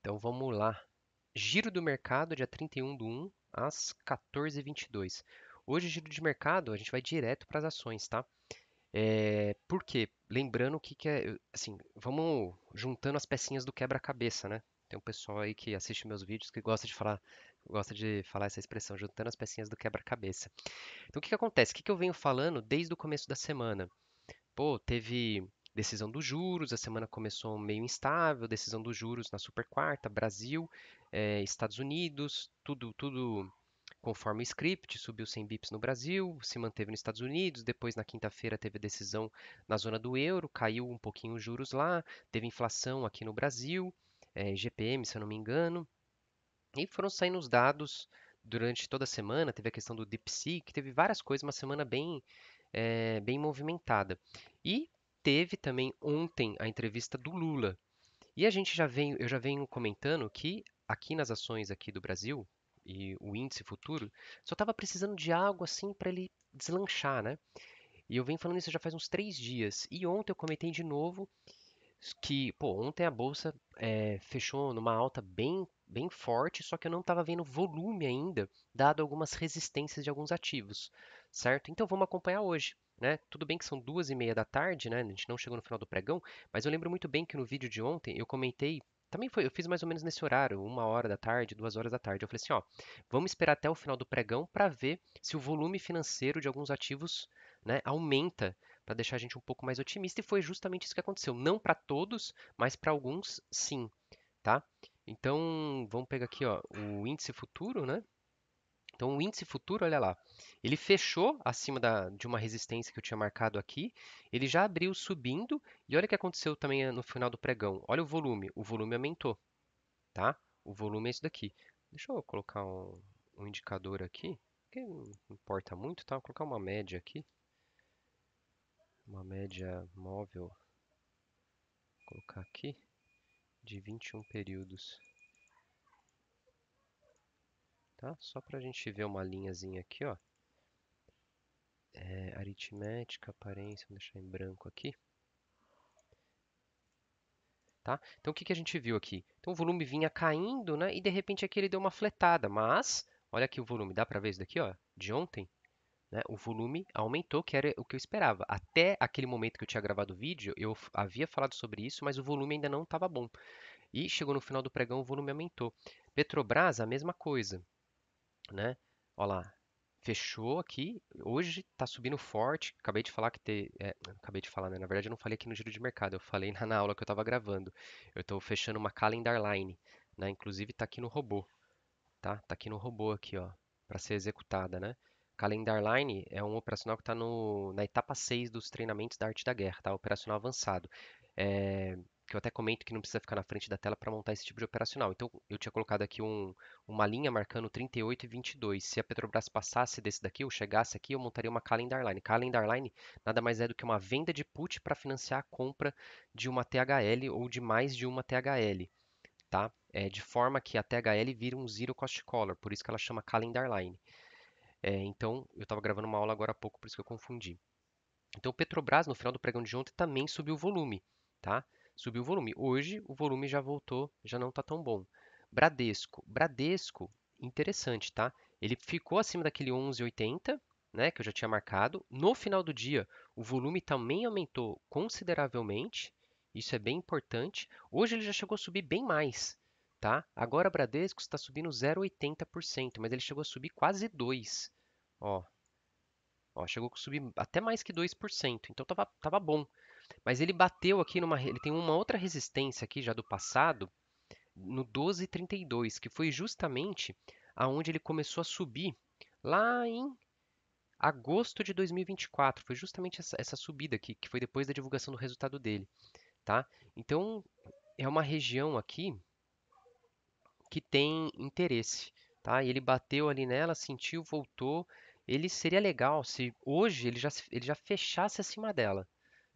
Então vamos lá. Giro do mercado, dia 31/1, às 14h22. Hoje, giro de mercado, a gente vai direto para as ações, tá? Por quê? Lembrando que é, assim, vamos juntando as pecinhas do quebra-cabeça, né? Tem um pessoal aí que assiste meus vídeos que gosta de falar essa expressão, juntando as pecinhas do quebra-cabeça. Então, o que que acontece? O que que eu venho falando desde o começo da semana? Pô, teve decisão dos juros, a semana começou meio instável, decisão dos juros na super quarta, Brasil, Estados Unidos, tudo conforme o script, subiu 100 bips no Brasil, se manteve nos Estados Unidos, depois na quinta-feira teve decisão na zona do euro, caiu um pouquinho os juros lá, teve inflação aqui no Brasil, GPM, se eu não me engano, e foram saindo os dados durante toda a semana, teve a questão do DeepSeek, teve várias coisas, uma semana bem movimentada. E teve também ontem a entrevista do Lula. E eu já venho comentando que aqui nas ações aqui do Brasil e o índice futuro só estava precisando de algo assim para ele deslanchar, né? E eu venho falando isso já faz uns 3 dias. E ontem eu comentei de novo que, pô, ontem a bolsa fechou numa alta bem forte, só que eu não estava vendo volume ainda, dado algumas resistências de alguns ativos, certo? Então vamos acompanhar hoje, né? Tudo bem que são 2h30 da tarde, né? A gente não chegou no final do pregão, mas eu lembro muito bem que no vídeo de ontem eu comentei. Também foi, eu fiz mais ou menos nesse horário, 1h da tarde, 2h da tarde. Eu falei assim, ó, vamos esperar até o final do pregão para ver se o volume financeiro de alguns ativos, né, aumenta para deixar a gente um pouco mais otimista, e foi justamente isso que aconteceu. Não para todos, mas para alguns sim, tá? Então, vamos pegar aqui, ó, o índice futuro, né? Então, o índice futuro, olha lá, ele fechou acima de uma resistência que eu tinha marcado aqui, ele já abriu subindo, e olha o que aconteceu também no final do pregão. Olha o volume aumentou, tá? O volume é isso daqui. Deixa eu colocar um indicador aqui, que não importa muito, tá? Vou colocar uma média aqui, uma média móvel, vou colocar aqui, de 21 períodos, tá? Só para a gente ver uma linhazinha aqui, ó. Aritmética, aparência, vou deixar em branco aqui, tá? Então o que que a gente viu aqui? Então o volume vinha caindo, né? E de repente aqui ele deu uma fletada, mas olha aqui o volume, dá para ver isso daqui, ó, de ontem, né? O volume aumentou, que era o que eu esperava. Até aquele momento que eu tinha gravado o vídeo, eu havia falado sobre isso, mas o volume ainda não estava bom. E chegou no final do pregão, o volume aumentou. Petrobras, a mesma coisa, né? Olha lá, fechou aqui. Hoje está subindo forte. Acabei de falar acabei de falar, né? Na verdade, eu não falei aqui no giro de mercado. Eu falei na aula que eu estava gravando. Eu estou fechando uma calendar line, né? Inclusive está aqui no robô, tá? Tá aqui no robô aqui, ó, para ser executada, né? Calendar line é um operacional que está na etapa 6 dos treinamentos da arte da guerra, tá? Operacional avançado. É, que eu até comento que não precisa ficar na frente da tela para montar esse tipo de operacional. Então, eu tinha colocado aqui uma linha marcando 38 e 22. Se a Petrobras passasse desse daqui, ou chegasse aqui, eu montaria uma calendar line. Calendar line nada mais é do que uma venda de put para financiar a compra de uma THL ou de mais de uma THL, tá? De forma que a THL vira um zero cost collar, por isso que ela chama calendar line. Então, eu estava gravando uma aula agora há pouco, por isso que eu confundi. Então, o Petrobras, no final do pregão de ontem, também subiu o volume, tá? Subiu o volume. Hoje, o volume já voltou, já não está tão bom. Bradesco, interessante, tá? Ele ficou acima daquele 11,80, né, que eu já tinha marcado. No final do dia, o volume também aumentou consideravelmente. Isso é bem importante. Hoje ele já chegou a subir bem mais, tá? Agora, Bradesco está subindo 0,80%, mas ele chegou a subir quase 2%. Ó, Ó, chegou a subir até mais que 2%, então tava bom. Mas ele bateu aqui ele tem uma outra resistência aqui já do passado, no 12,32, que foi justamente aonde ele começou a subir lá em agosto de 2024. Foi justamente essa subida aqui, que foi depois da divulgação do resultado dele, tá? Então, é uma região aqui que tem interesse, tá? E ele bateu ali nela, sentiu, voltou. Ele seria legal se hoje ele já fechasse acima dela,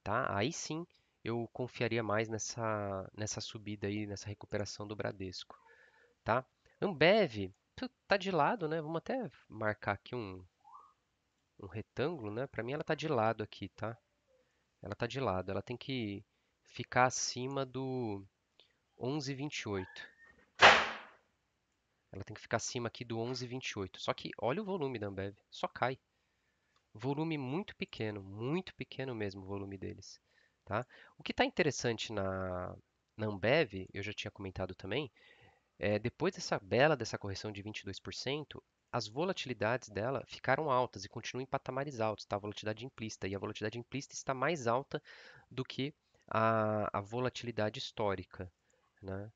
tá? Aí sim eu confiaria mais nessa subida aí, nessa recuperação do Bradesco, tá? Ambev, tá de lado, né? Vamos até marcar aqui um retângulo, né? Para mim ela tá de lado aqui, tá? Ela tá de lado, ela tem que ficar acima do 11,28. Ela tem que ficar acima aqui do 11,28. Só que olha o volume da Ambev, só cai. Volume muito pequeno mesmo o volume deles, tá? O que está interessante na Ambev, eu já tinha comentado também, depois dessa correção de 22%, as volatilidades dela ficaram altas e continuam em patamares altos, tá? A volatilidade implícita. E a volatilidade implícita está mais alta do que a volatilidade histórica, né?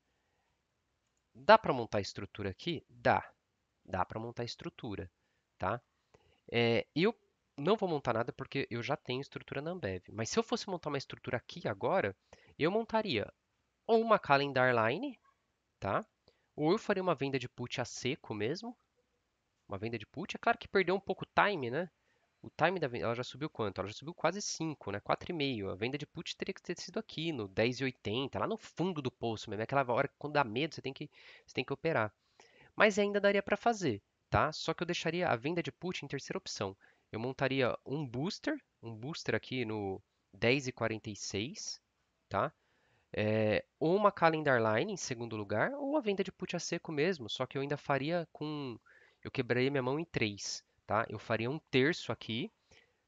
Dá para montar estrutura aqui? Dá para montar estrutura, tá? Eu não vou montar nada porque eu já tenho estrutura na Ambev. Mas se eu fosse montar uma estrutura aqui agora, eu montaria ou uma calendar line, tá? Ou eu faria uma venda de put a seco mesmo. Uma venda de put. É claro que perdeu um pouco o time, né? O time da venda, ela já subiu quanto? Ela já subiu quase 5, né? 4,5. A venda de put teria que ter sido aqui no 10,80, lá no fundo do poço mesmo. É aquela hora que quando dá medo, você tem que operar. Mas ainda daria para fazer, tá? Só que eu deixaria a venda de put em terceira opção. Eu montaria um booster aqui no 10,46, tá? Ou uma calendar line em segundo lugar, ou a venda de put a seco mesmo, só que eu ainda faria com. Eu quebraria minha mão em três, tá? Eu faria um terço aqui,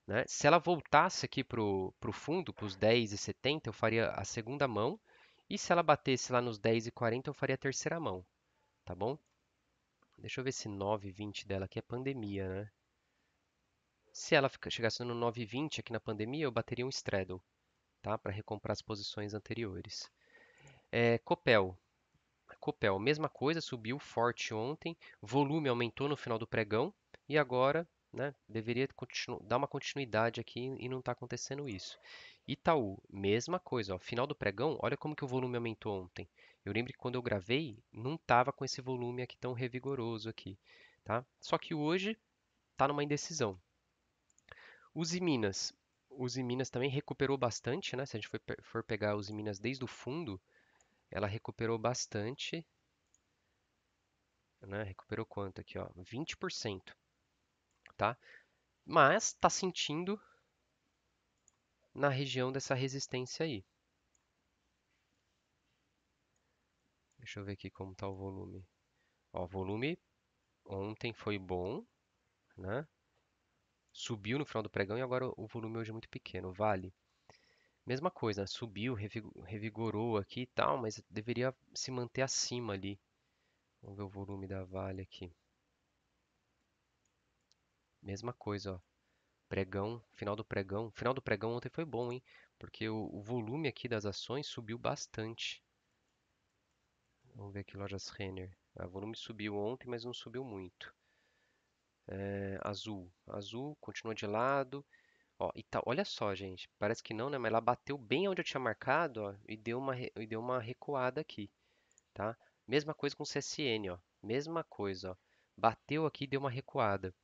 né? Se ela voltasse aqui pro fundo, para os 10,70, eu faria a segunda mão, e se ela batesse lá nos 10,40, eu faria a terceira mão, tá bom? Deixa eu ver se 9,20 dela aqui é pandemia, né? Se ela chegasse no 9,20 aqui na pandemia, eu bateria um straddle, tá? Para recomprar as posições anteriores. Copel. Copel, mesma coisa, subiu forte ontem, volume aumentou no final do pregão e agora, né, deveria dar uma continuidade aqui e não está acontecendo isso. Itaú, mesma coisa, ó, final do pregão, olha como que o volume aumentou ontem. Eu lembro que quando eu gravei, não estava com esse volume aqui tão revigoroso aqui, tá? Só que hoje está numa indecisão. Uzi Minas. Uzi Minas também recuperou bastante, né? Se a gente for pegar Uzi Minas desde o fundo, ela recuperou bastante, né? Recuperou quanto aqui, ó? 20%, tá? Mas está sentindo na região dessa resistência aí. Deixa eu ver aqui como está o volume. Ó, o volume ontem foi bom, né? Subiu no final do pregão e agora o volume hoje é muito pequeno. Vale. Mesma coisa, subiu, revigorou aqui e tal, mas deveria se manter acima ali. Vamos ver o volume da Vale aqui. Mesma coisa, ó. Pregão, final do pregão. Final do pregão ontem foi bom, hein? Porque o volume aqui das ações subiu bastante. Vamos ver aqui lojas Renner. O volume subiu ontem, mas não subiu muito. Azul. Azul continua de lado. Ó, e tá, olha só, gente. Parece que não, né? Mas ela bateu bem onde eu tinha marcado, ó, e deu uma recuada aqui, tá? Mesma coisa com o CSN, ó. Mesma coisa, ó. Bateu aqui e deu uma recuada.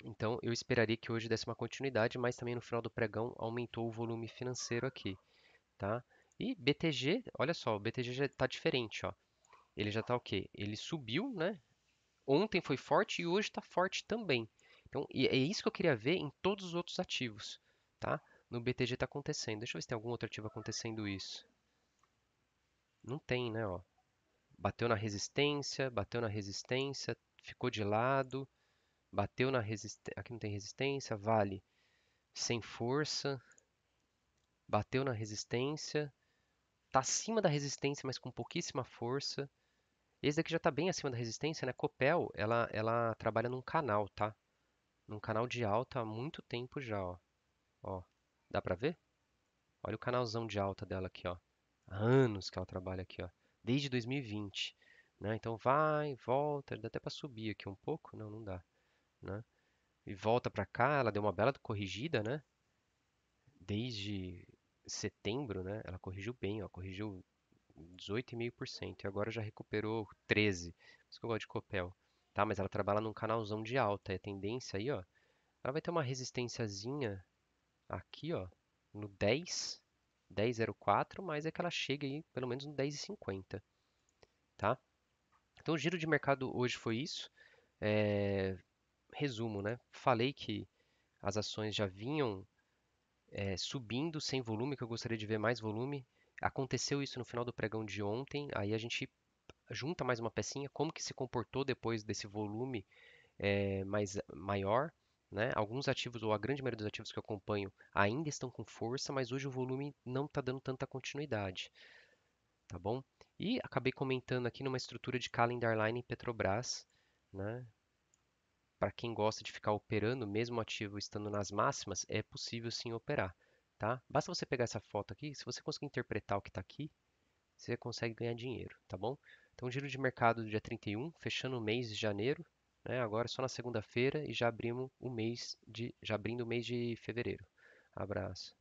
Então, eu esperaria que hoje desse uma continuidade, mas também no final do pregão aumentou o volume financeiro aqui, tá? E BTG, olha só, o BTG já está diferente, ó. Ele já está o quê? Ele subiu, né? Ontem foi forte e hoje está forte também. Então, e é isso que eu queria ver em todos os outros ativos, tá? No BTG está acontecendo. Deixa eu ver se tem algum outro ativo acontecendo isso. Não tem, né, ó. Bateu na resistência, ficou de lado, bateu na resistência. Aqui não tem resistência, vale sem força, bateu na resistência, tá acima da resistência, mas com pouquíssima força. Esse daqui já tá bem acima da resistência, né? Copel, ela trabalha num canal, tá? Num canal de alta há muito tempo já, ó. Ó, dá pra ver? Olha o canalzão de alta dela aqui, ó. Há anos que ela trabalha aqui, ó. Desde 2020, né? Então vai, volta, dá até pra subir aqui um pouco, não, não dá, né? E volta pra cá, ela deu uma bela corrigida, né? Desde setembro, né? Ela corrigiu bem, ó, corrigiu 18,5% e agora já recuperou 13%. Por isso que eu gosto de Copel, tá? Mas ela trabalha num canalzão de alta, é tendência aí, ó. Ela vai ter uma resistênciazinha aqui, ó, no 10, 10,04, mas é que ela chega aí pelo menos no 10,50, tá? Então o giro de mercado hoje foi isso. É, Resumo, né? Falei que as ações já vinham subindo sem volume, que eu gostaria de ver mais volume. Aconteceu isso no final do pregão de ontem, aí a gente junta mais uma pecinha, como que se comportou depois desse volume maior, né? Alguns ativos, ou a grande maioria dos ativos que eu acompanho, ainda estão com força, mas hoje o volume não está dando tanta continuidade, tá bom? E acabei comentando aqui numa estrutura de calendar line em Petrobras, né? Para quem gosta de ficar operando, mesmo o ativo estando nas máximas, é possível sim operar, tá? Basta você pegar essa foto aqui, se você conseguir interpretar o que está aqui, você consegue ganhar dinheiro, tá bom? Então, giro de mercado do dia 31, fechando o mês de janeiro, né? Agora só na segunda-feira e já abrimos já abrindo o mês de fevereiro. Abraço.